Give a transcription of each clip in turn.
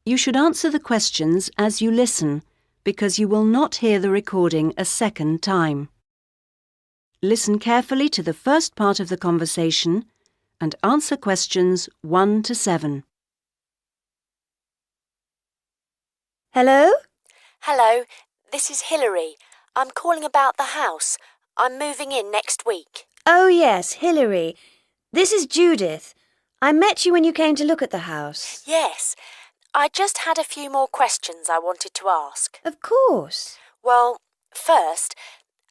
You should answer the questions as you listen, because you will not hear the recording a second time. Listen carefully to the first part of the conversation and answer questions 1 to 7. Hello? Hello, this is Hilary. I'm calling about the house. I'm moving in next week. Oh, yes, Hilary. This is Judith. I met you when you came to look at the house. Yes, I just had a few more questions I wanted to ask. Of course. Well, first,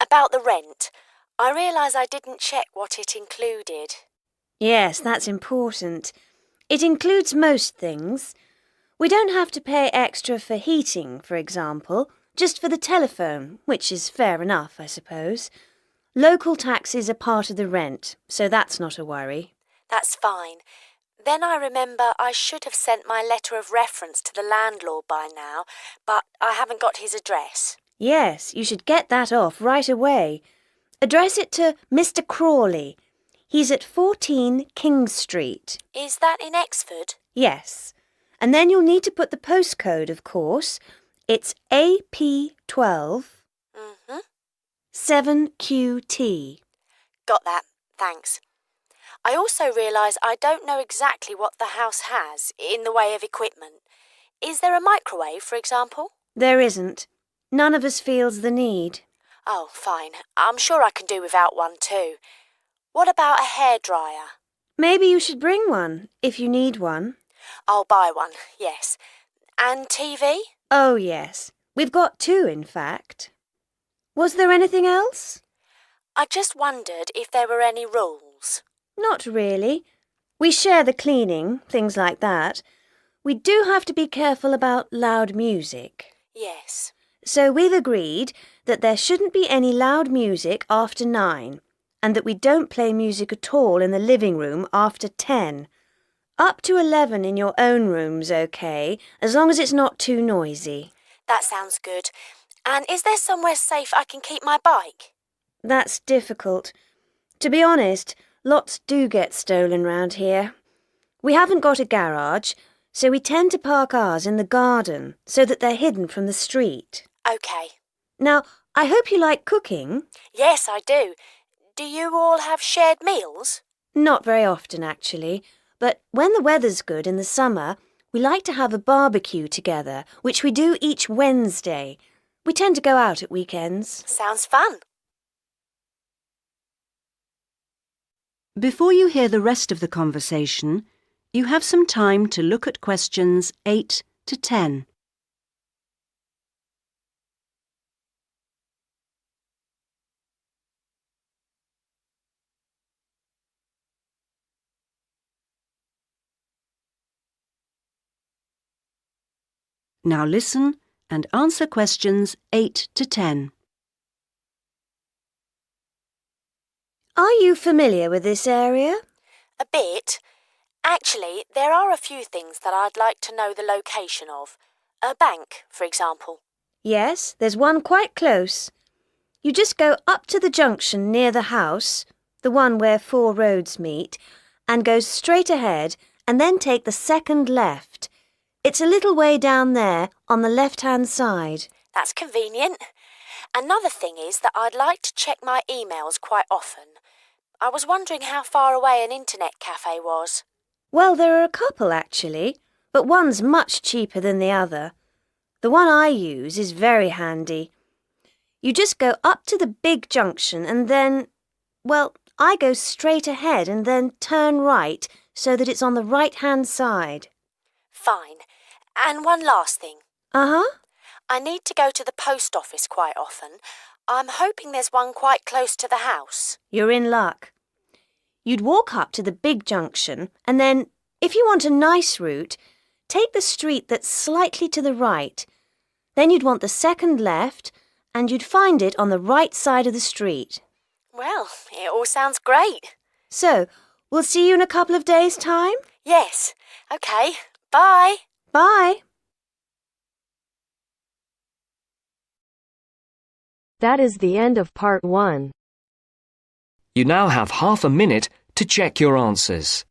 about the rent. I realise I didn't check what it included. Yes, that's important. It includes most things. We don't have to pay extra for heating, for example, just for the telephone, which is fair enough, I suppose. Local taxes are part of the rent, so that's not a worry. That's fine. Then I remember I should have sent my letter of reference to the landlord by now, but I haven't got his address. Yes, you should get that off right away. Address it to Mr. Crawley. He's at 14 King Street. Is that in Exford? Yes. And then you'll need to put the postcode, of course. It's AP12 7QT. Got that, thanks. I also realise I don't know exactly what the house has in the way of equipment. Is there a microwave, for example? There isn't. None of us feels the need. Oh, fine. I'm sure I can do without one too. What about a hairdryer? Maybe you should bring one, if you need one. I'll buy one, yes. And TV? Oh, yes. We've got 2, in fact. Was there anything else? I just wondered if there were any rules. Not really. We share the cleaning, things like that. We do have to be careful about loud music. Yes. So we've agreed that there shouldn't be any loud music after 9, and that we don't play music at all in the living room after 10. Up to 11 in your own room's okay, as long as it's not too noisy. That sounds good. And is there somewhere safe I can keep my bike? That's difficult. To be honest, lots do get stolen round here. We haven't got a garage, so we tend to park ours in the garden so that they're hidden from the street. OK. Now, I hope you like cooking. Yes, I do. Do you all have shared meals? Not very often, actually. But when the weather's good in the summer, we like to have a barbecue together, which we do each Wednesday. We tend to go out at weekends. Sounds fun. Before you hear the rest of the conversation, you have some time to look at questions 8 to 10. Now listen and answer questions 8 to 10. Are you familiar with this area? A bit. Actually, there are a few things that I'd like to know the location of. A bank, for example. Yes, there's one quite close. You just go up to the junction near the house, the one where 4 roads meet, and go straight ahead and then take the second left. It's a little way down there on the left-hand side. That's convenient. Another thing is that I'd like to check my emails quite often. I was wondering how far away an internet cafe was. Well, there are a couple, actually, but one's much cheaper than the other. The one I use is very handy. You just go up to the big junction and then, well, I go straight ahead and then turn right so that it's on the right-hand side. Fine. And one last thing. Uh-huh. I need to go to the post office quite often. I'm hoping there's one quite close to the house. You're in luck. You'd walk up to the big junction and then, if you want a nice route, take the street that's slightly to the right. Then you'd want the second left and you'd find it on the right side of the street. Well, it all sounds great. So, we'll see you in a couple of days' time? Yes. OK. Bye. Bye. That is the end of part 1. You now have half a minute to check your answers.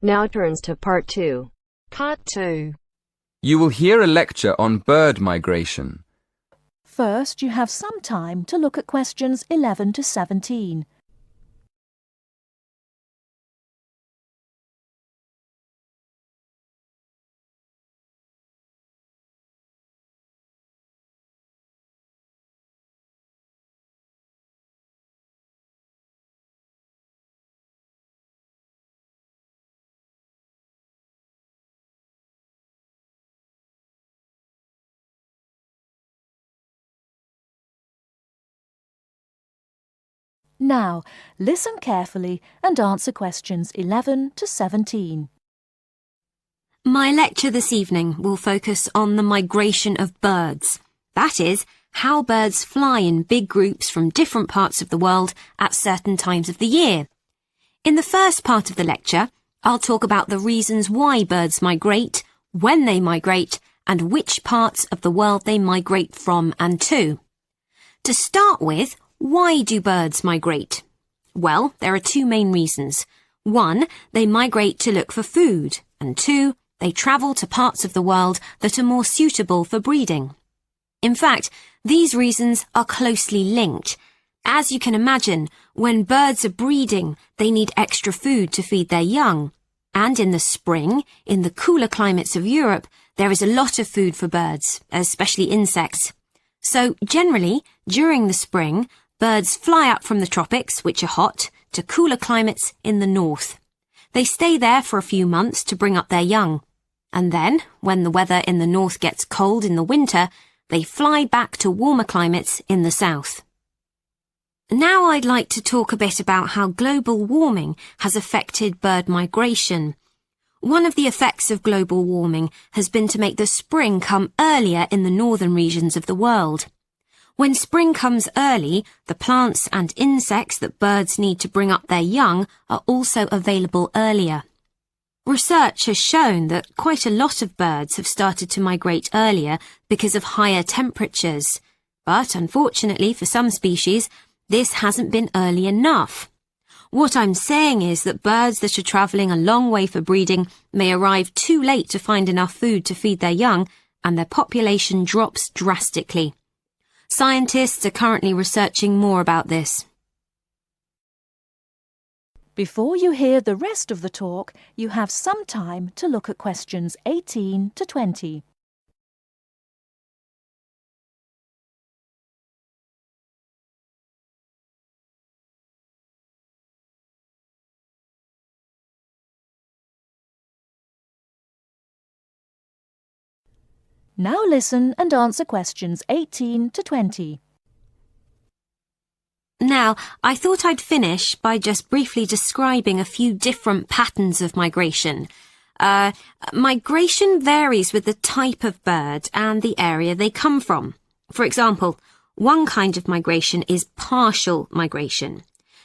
Now turns to part 2. Part 2. You will hear a lecture on bird migration. First, you have some time to look at questions 11 to 17. Now, listen carefully and answer questions 11 to 17. My lecture this evening will focus on the migration of birds. That is, how birds fly in big groups from different parts of the world at certain times of the year. In the first part of the lecture, I'll talk about the reasons why birds migrate, when they migrate, and which parts of the world they migrate from and to. To start with, why do birds migrate? Well, there are two main reasons. One, they migrate to look for food, and two, they travel to parts of the world that are more suitable for breeding. In fact, these reasons are closely linked. As you can imagine, when birds are breeding, they need extra food to feed their young. And in the spring, in the cooler climates of Europe, there is a lot of food for birds, especially insects. So generally, during the spring, birds fly up from the tropics, which are hot, to cooler climates in the north. They stay there for a few months to bring up their young. And then, when the weather in the north gets cold in the winter, they fly back to warmer climates in the south. Now I'd like to talk a bit about how global warming has affected bird migration. One of the effects of global warming has been to make the spring come earlier in the northern regions of the world. When spring comes early, the plants and insects that birds need to bring up their young are also available earlier. Research has shown that quite a lot of birds have started to migrate earlier because of higher temperatures. But unfortunately for some species, this hasn't been early enough. What I'm saying is that birds that are travelling a long way for breeding may arrive too late to find enough food to feed their young, and their population drops drastically. Scientists are currently researching more about this. Before you hear the rest of the talk, you have some time to look at questions 18 to 20. Now listen and answer questions 18 to 20. Now, I thought I'd finish by just briefly describing a few different patterns of migration. Migration varies with the type of bird and the area they come from. For example, one kind of migration is partial migration.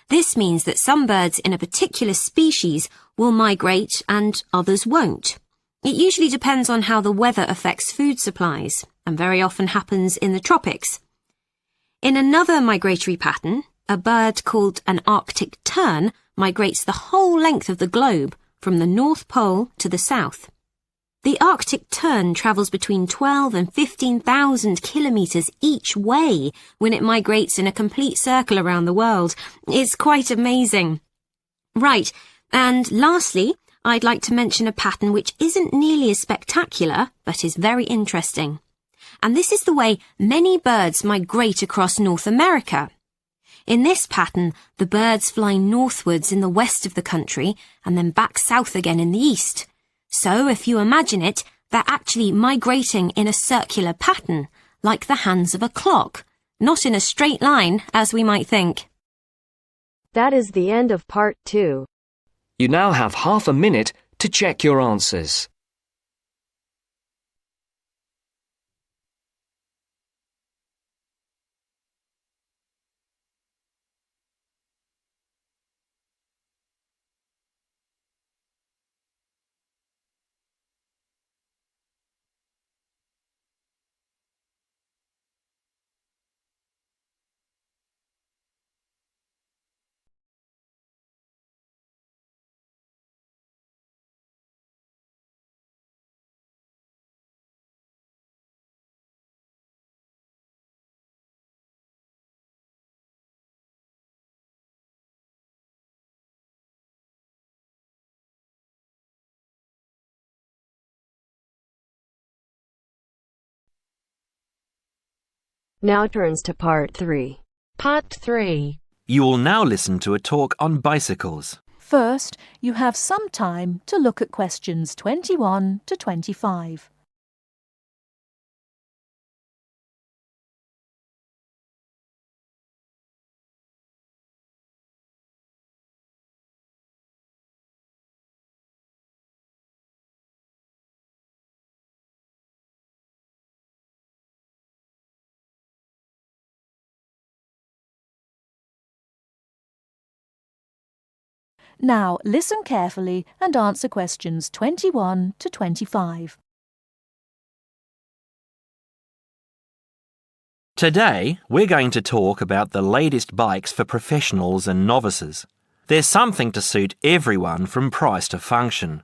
This means that some birds in a particular species will migrate and others won't. It usually depends on how the weather affects food supplies, and very often happens in the tropics. In another migratory pattern, a bird called an Arctic tern migrates the whole length of the globe, from the North Pole to the south. The Arctic tern travels between 12 and 15,000 kilometres each way when it migrates in a complete circle around the world. It's quite amazing. Right, and lastly, I'd like to mention a pattern which isn't nearly as spectacular, but is very interesting. And this is the way many birds migrate across North America. In this pattern, the birds fly northwards in the west of the country and then back south again in the east. So, if you imagine it, they're actually migrating in a circular pattern, like the hands of a clock, not in a straight line, as we might think. That is the end of part 2. You now have half a minute to check your answers. Now turns to part 3. Part 3. You will now listen to a talk on bicycles. First, you have some time to look at questions 21 to 25. Now listen carefully and answer questions 21 to 25. Today, we're going to talk about the latest bikes for professionals and novices. There's something to suit everyone from price to function.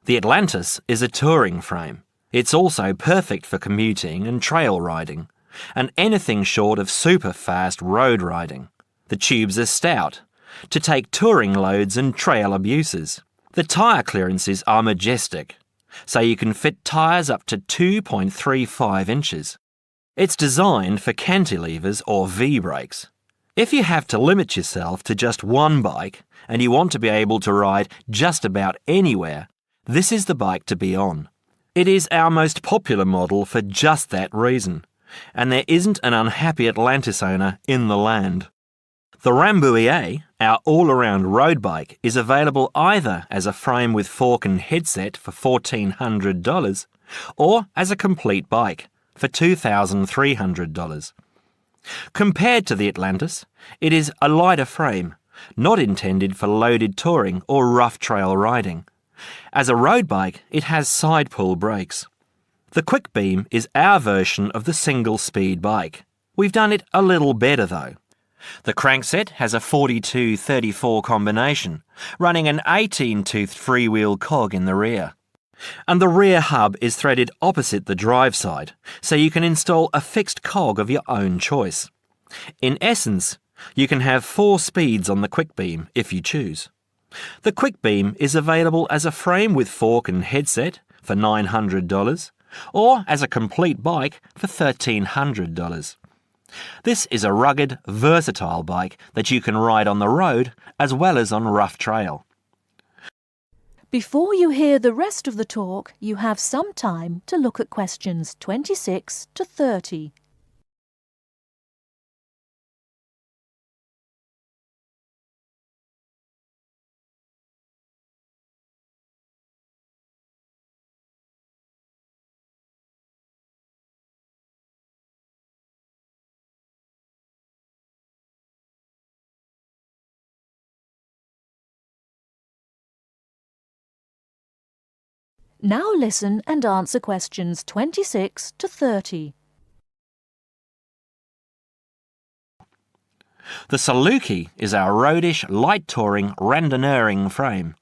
The Atlantis is a touring frame. It's also perfect for commuting and trail riding, and anything short of super fast road riding. The tubes are stout, to take touring loads and trail abuses. The tyre clearances are majestic, so you can fit tyres up to 2.35 inches. It's designed for cantilevers or V-brakes. If you have to limit yourself to just one bike and you want to be able to ride just about anywhere, this is the bike to be on. It is our most popular model for just that reason, and there isn't an unhappy Atlantis owner in the land. The Rambouillet, our all-around road bike, is available either as a frame with fork and headset for $1,400 or as a complete bike for $2,300. Compared to the Atlantis, it is a lighter frame, not intended for loaded touring or rough trail riding. As a road bike, it has side-pull brakes. The Quick Beam is our version of the single-speed bike. We've done it a little better though. The crankset has a 42-34 combination, running an 18-toothed freewheel cog in the rear. And the rear hub is threaded opposite the drive side, so you can install a fixed cog of your own choice. In essence, you can have 4 speeds on the Quick Beam if you choose. The Quick Beam is available as a frame with fork and headset for $900, or as a complete bike for $1,300. This is a rugged, versatile bike that you can ride on the road as well as on rough trail. Before you hear the rest of the talk, you have some time to look at questions 26 to 30. Now listen and answer questions 26 to 30. The Saluki is our roadish, light touring, randonneuring frame.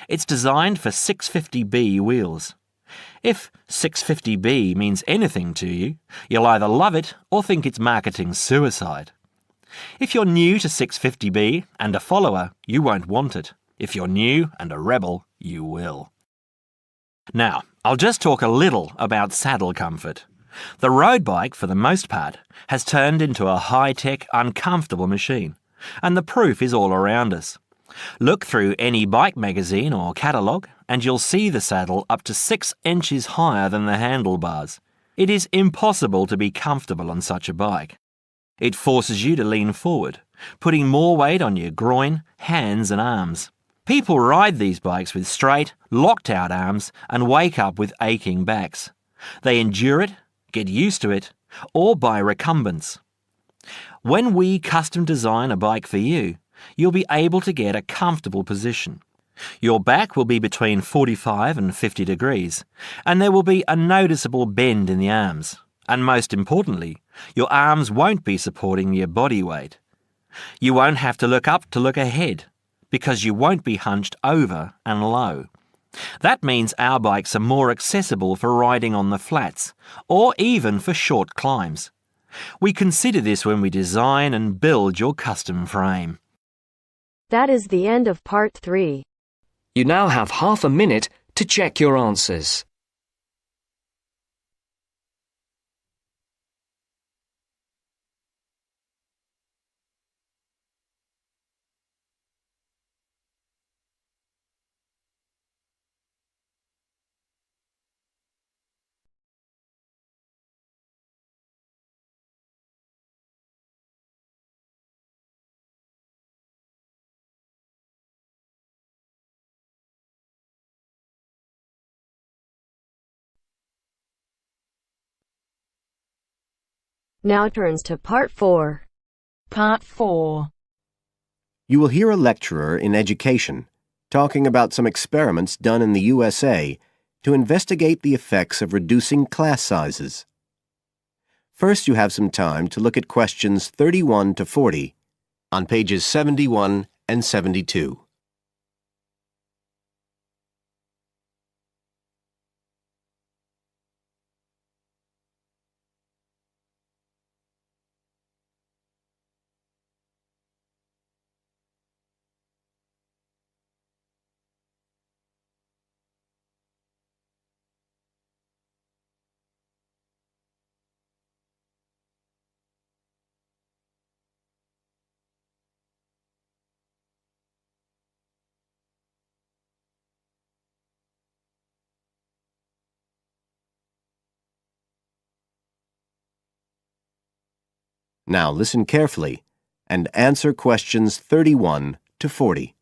It's designed for 650B wheels. If 650B means anything to you, you'll either love it or think it's marketing suicide. If you're new to 650B and a follower, you won't want it. If you're new and a rebel, you will. Now, I'll just talk a little about saddle comfort. The road bike, for the most part, has turned into a high-tech, uncomfortable machine, and the proof is all around us. Look through any bike magazine or catalogue, and you'll see the saddle up to 6 inches higher than the handlebars. It is impossible to be comfortable on such a bike. It forces you to lean forward, putting more weight on your groin, hands and arms. People ride these bikes with straight, locked-out arms and wake up with aching backs. They endure it, get used to it, or buy recumbents. When we custom design a bike for you, you'll be able to get a comfortable position. Your back will be between 45 and 50 degrees, and there will be a noticeable bend in the arms. And most importantly, your arms won't be supporting your body weight. You won't have to look up to look ahead, because you won't be hunched over and low. That means our bikes are more accessible for riding on the flats, or even for short climbs. We consider this when we design and build your custom frame. That is the end of part 3. You now have half a minute to check your answers. Now turns to Part 4. Part 4. You will hear a lecturer in education talking about some experiments done in the USA to investigate the effects of reducing class sizes. First, you have some time to look at questions 31 to 40 on pages 71 and 72. Now listen carefully and answer questions 31 to 40.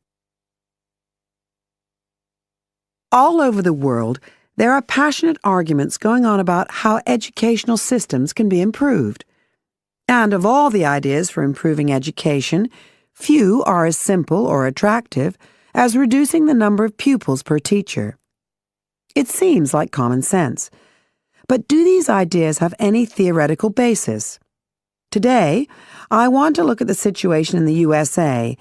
All over the world, there are passionate arguments going on about how educational systems can be improved. And of all the ideas for improving education, few are as simple or attractive as reducing the number of pupils per teacher. It seems like common sense. But do these ideas have any theoretical basis? Today, I want to look at the situation in the USA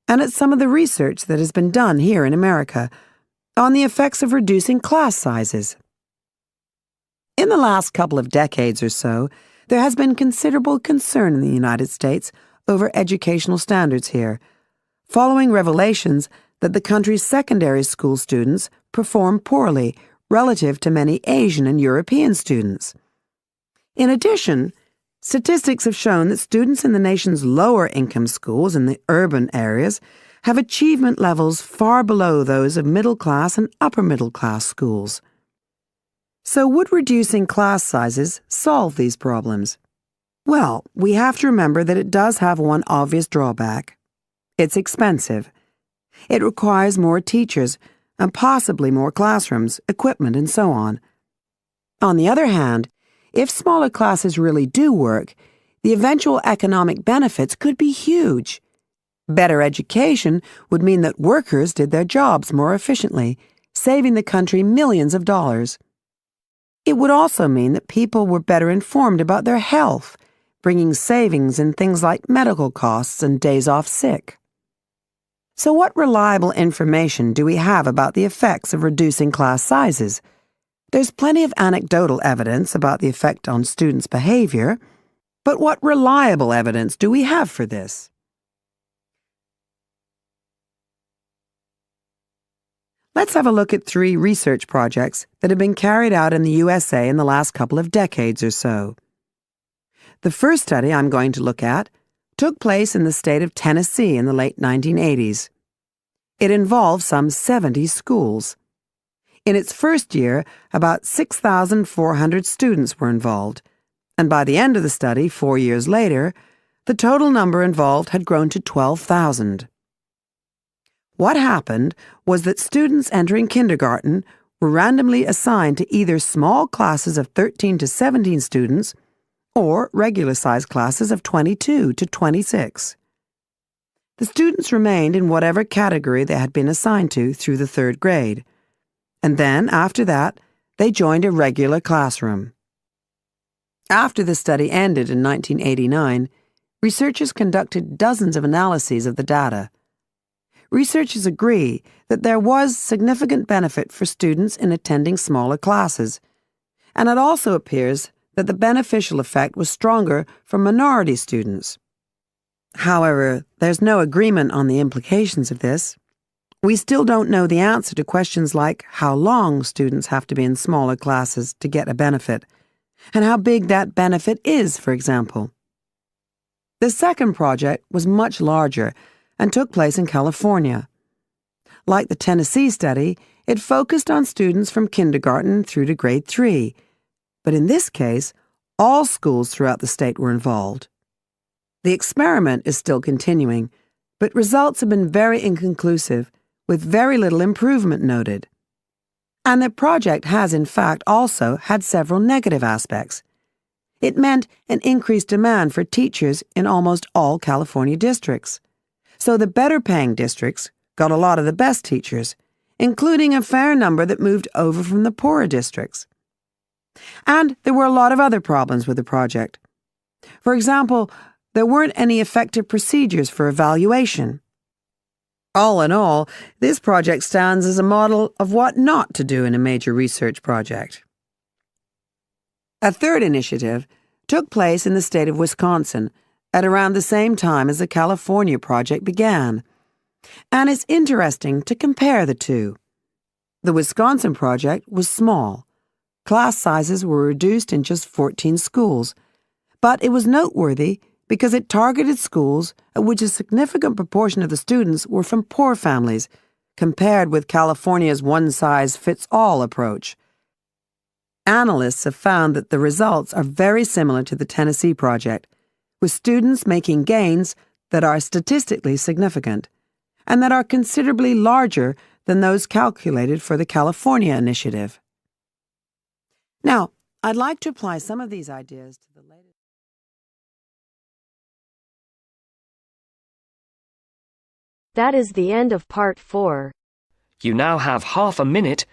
and at some of the research that has been done here in America on the effects of reducing class sizes. In the last couple of decades or so, there has been considerable concern in the United States over educational standards here, following revelations that the country's secondary school students perform poorly relative to many Asian and European students. In addition, statistics have shown that students in the nation's lower-income schools in the urban areas have achievement levels far below those of middle-class and upper-middle-class schools. So would reducing class sizes solve these problems? Well, we have to remember that it does have one obvious drawback. It's expensive. It requires more teachers and possibly more classrooms, equipment, and so on. On the other hand, if smaller classes really do work, the eventual economic benefits could be huge. Better education would mean that workers did their jobs more efficiently, saving the country millions of dollars. It would also mean that people were better informed about their health, bringing savings in things like medical costs and days off sick. So what reliable information do we have about the effects of reducing class sizes? There's plenty of anecdotal evidence about the effect on students' behavior, but what reliable evidence do we have for this? Let's have a look at 3 research projects that have been carried out in the USA in the last couple of decades or so. The first study I'm going to look at took place in the state of Tennessee in the late 1980s. It involved some 70 schools. In its first year, about 6,400 students were involved, and by the end of the study, 4 years later, the total number involved had grown to 12,000. What happened was that students entering kindergarten were randomly assigned to either small classes of 13 to 17 students or regular-sized classes of 22 to 26. The students remained in whatever category they had been assigned to through the 3rd grade. And then, after that, they joined a regular classroom. After the study ended in 1989, researchers conducted dozens of analyses of the data. Researchers agree that there was significant benefit for students in attending smaller classes, and it also appears that the beneficial effect was stronger for minority students. However, there's no agreement on the implications of this. We still don't know the answer to questions like how long students have to be in smaller classes to get a benefit, and how big that benefit is, for example. The second project was much larger and took place in California. Like the Tennessee study, it focused on students from kindergarten through to grade 3, but in this case, all schools throughout the state were involved. The experiment is still continuing, but results have been very inconclusive, with very little improvement noted. And the project has, in fact, also had several negative aspects. It meant an increased demand for teachers in almost all California districts. So the better-paying districts got a lot of the best teachers, including a fair number that moved over from the poorer districts. And there were a lot of other problems with the project. For example, there weren't any effective procedures for evaluation. All in all, this project stands as a model of what not to do in a major research project. A third initiative took place in the state of Wisconsin at around the same time as the California project began. And it's interesting to compare the two. The Wisconsin project was small. Class sizes were reduced in just 14 schools, but it was noteworthy because it targeted schools at which a significant proportion of the students were from poor families, compared with California's one-size-fits-all approach. Analysts have found that the results are very similar to the Tennessee project, with students making gains that are statistically significant, and that are considerably larger than those calculated for the California initiative. Now, I'd like to apply some of these ideas to the latest. That is the end of part 4. You now have half a minute